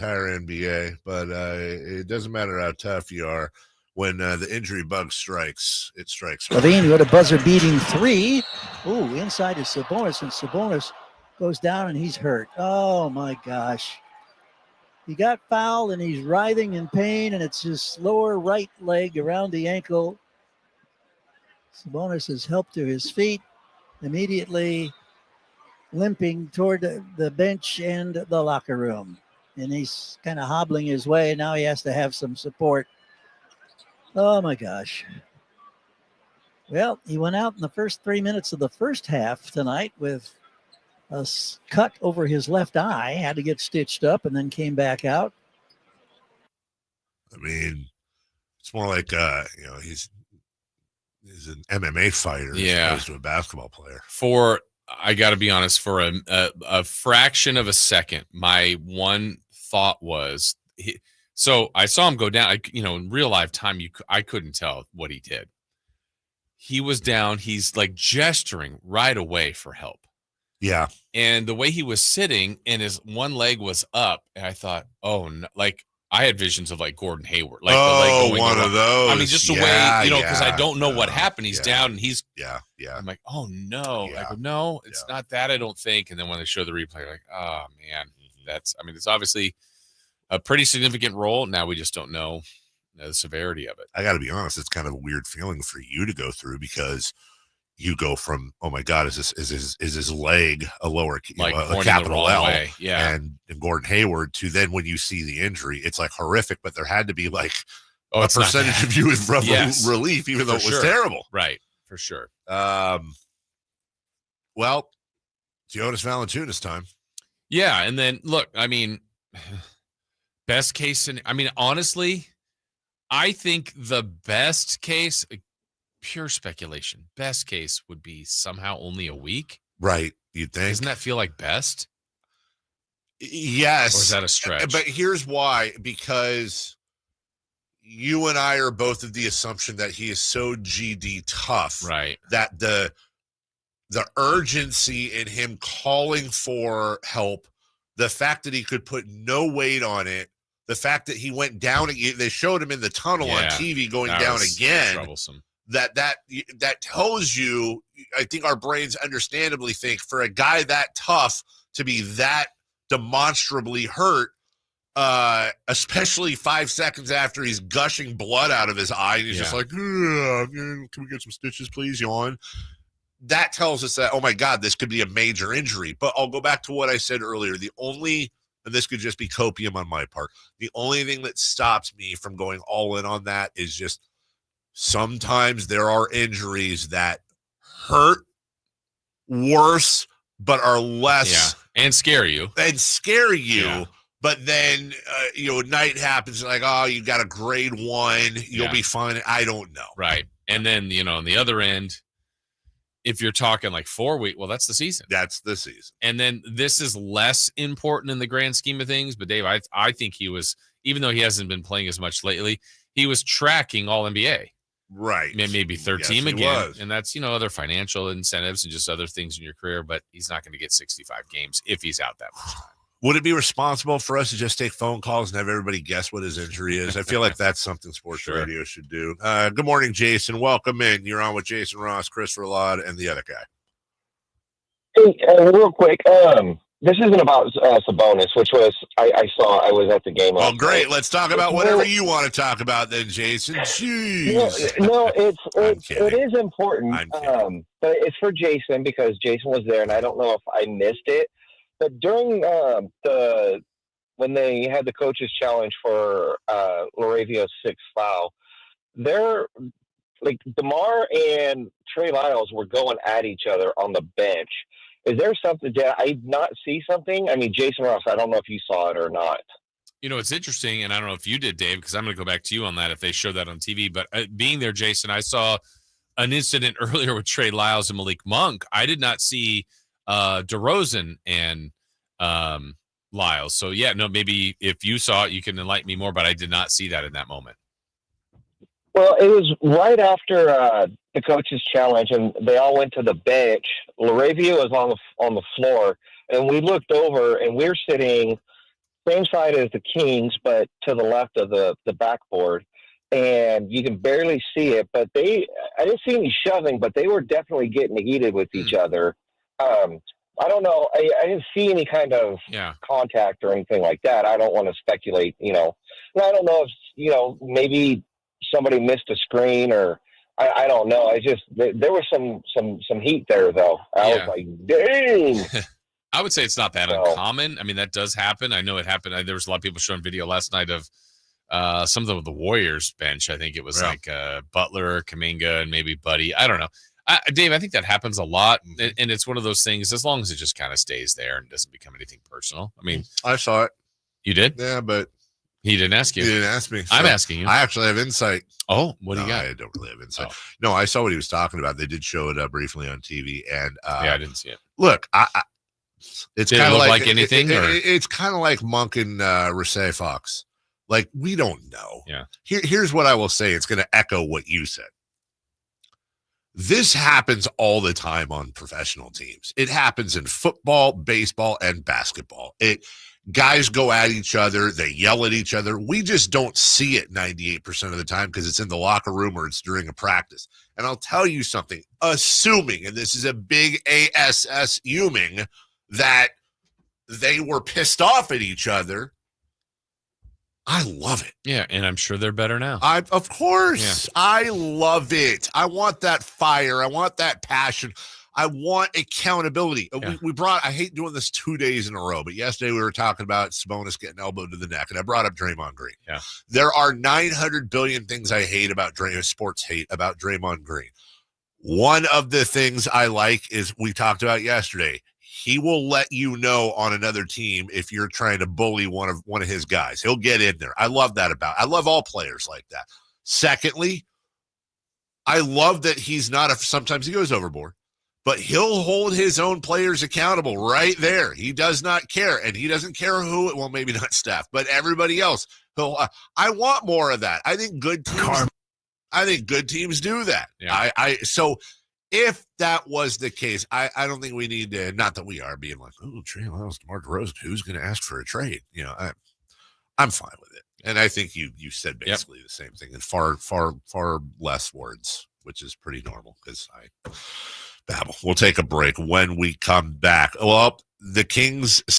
entire NBA, but it doesn't matter how tough you are. When the injury bug strikes, it strikes hard. Levine got a buzzer-beating three. Ooh, inside is Sabonis, and Sabonis goes down, and he's hurt. Oh, my gosh. He got fouled, and he's writhing in pain, and it's his lower right leg around the ankle. Sabonis is helped to his feet, immediately limping toward the bench and the locker room. And he's kind of hobbling his way. Now he has to have some support. Oh, my gosh. Well, he went out in the first 3 minutes of the first half tonight with a cut over his left eye, had to get stitched up, and then came back out. I mean, it's more like, he's an MMA fighter as opposed to a basketball player. I got to be honest, for a fraction of a second, my one thought was, so I saw him go down. In real life time, I couldn't tell what he did. He was down. He's like gesturing right away for help. Yeah. And the way he was sitting and his one leg was up, and I thought, oh, no, like I had visions of like Gordon Hayward, like the leg going one of those. I mean, just the way, because I don't know what happened. He's down and he's I'm like, oh no, I go, no, it's not that. I don't think. And then when they show the replay, like, oh man, it's obviously a pretty significant role. Now we just don't know the severity of it. I got to be honest, it's kind of a weird feeling for you to go through because you go from, oh my God, is his leg a lower, a capital L, and Gordon Hayward, to then when you see the injury, it's like horrific. But there had to be like a percentage of you with relief, even though it was terrible, right? For sure. Well, Jonas Valanciunas time. Yeah, and then look, I mean, best case, honestly, I think the best case. Pure speculation. Best case would be somehow only a week. Right. You'd think. Doesn't that feel like best? Yes. Or is that a stretch? But here's why. Because you and I are both of the assumption that he is so GD tough. Right. That the urgency in him calling for help, the fact that he could put no weight on it, the fact that he went down, they showed him in the tunnel on TV going down again. Troublesome. That tells you, I think our brains understandably think, for a guy that tough to be that demonstrably hurt, especially 5 seconds after he's gushing blood out of his eye, and he's just like, can we get some stitches, please, yawn? That tells us that, oh my God, this could be a major injury. But I'll go back to what I said earlier. And this could just be copium on my part, the only thing that stops me from going all in on that is just, sometimes there are injuries that hurt worse, but are less and scare you. Yeah. But then, night happens like, oh, you got a grade 1, you'll be fine. I don't know. Right. And then, on the other end, if you're talking like 4 weeks, well, that's the season. That's the season. And then this is less important in the grand scheme of things. But Dave, I think he was, even though he hasn't been playing as much lately, he was tracking all NBA. Right. Maybe third team again. And that's, other financial incentives and just other things in your career, but he's not going to get 65 games if he's out that much time. Would it be responsible for us to just take phone calls and have everybody guess what his injury is? I feel like that's something sports radio should do. Good morning, Jason. Welcome in. You're on with Jason Ross, Christopher Laud, and the other guy. Hey, real quick. This isn't about Sabonis, which was I was at the game. Oh, great! Let's talk about whatever you want to talk about, then, Jason. Jeez. No, it is important. But it's for Jason because Jason was there, and I don't know if I missed it. But during when they had the coaches challenge for Laravio's 6th foul, DeMar and Trey Lyles were going at each other on the bench. Is there something? Did I not see something? I mean, Jason Ross, I don't know if you saw it or not. It's interesting, and I don't know if you did, Dave, because I'm going to go back to you on that if they show that on TV. But being there, Jason, I saw an incident earlier with Trey Lyles and Malik Monk. I did not see DeRozan and Lyles. So, maybe if you saw it, you can enlighten me more, but I did not see that in that moment. Well, it was right after the coaches challenge, and they all went to the bench. Laravio was on the floor, and we looked over, and we're sitting same side as the Kings, but to the left of the backboard. And you can barely see it, but I didn't see any shoving, but they were definitely getting heated with each other. I don't know. I didn't see any kind of contact or anything like that. I don't want to speculate, And I don't know if, maybe somebody missed a screen or I don't know. There was some heat there though. I was like, dang. I would say it's not that uncommon. I mean, that does happen. I know it happened. There was a lot of people showing video last night of some of the Warriors bench. I think it was like Butler, Kuminga, and maybe Buddy. I don't know. Dave, I think that happens a lot. And it's one of those things, as long as it just kind of stays there and doesn't become anything personal. I mean, I saw it. You did? Yeah, but he didn't ask you. He didn't ask me. So I'm asking you. I actually have insight. Oh, what do you got? I don't really have insight. No, I saw what he was talking about. They did show it briefly on TV. And I didn't see it. Look, it's kind of like anything. It's kind of like Monk and Rasay Fox. Like, we don't know. Yeah. Here's what I will say. It's going to echo what you said. This happens all the time on professional teams. It happens in football, baseball, and basketball. Guys go at each other. They yell at each other. We just don't see it 98% of the time because it's in the locker room or it's during a practice. And I'll tell you something, assuming, and this is a big assuming, that they were pissed off at each other, I love it. Yeah, and I'm sure they're better now. Of course. Yeah. I love it. I want that fire. I want that passion. I want accountability. Yeah. I hate doing this 2 days in a row, but yesterday we were talking about Sabonis getting elbowed to the neck, and I brought up Draymond Green. Yeah. There are 900 billion things I hate about sports hate about Draymond Green. One of the things I like is we talked about yesterday. He will let you know on another team if you're trying to bully one of his guys. He'll get in there. I love that I love all players like that. Secondly, I love that he's not sometimes he goes overboard, but he'll hold his own players accountable right there. He does not care, and he doesn't care who. Well, maybe not Steph, but everybody else. I want more of that. I think good teams do that. Yeah. So if that was the case, I don't think we need to, not that we are being like, oh, Trey Lyles, DeMar DeRozan, who's going to ask for a trade? I'm fine with it. And I think you said basically the same thing in far, far, far less words, which is pretty normal because I babble. We'll take a break. When we come back, well, the Kings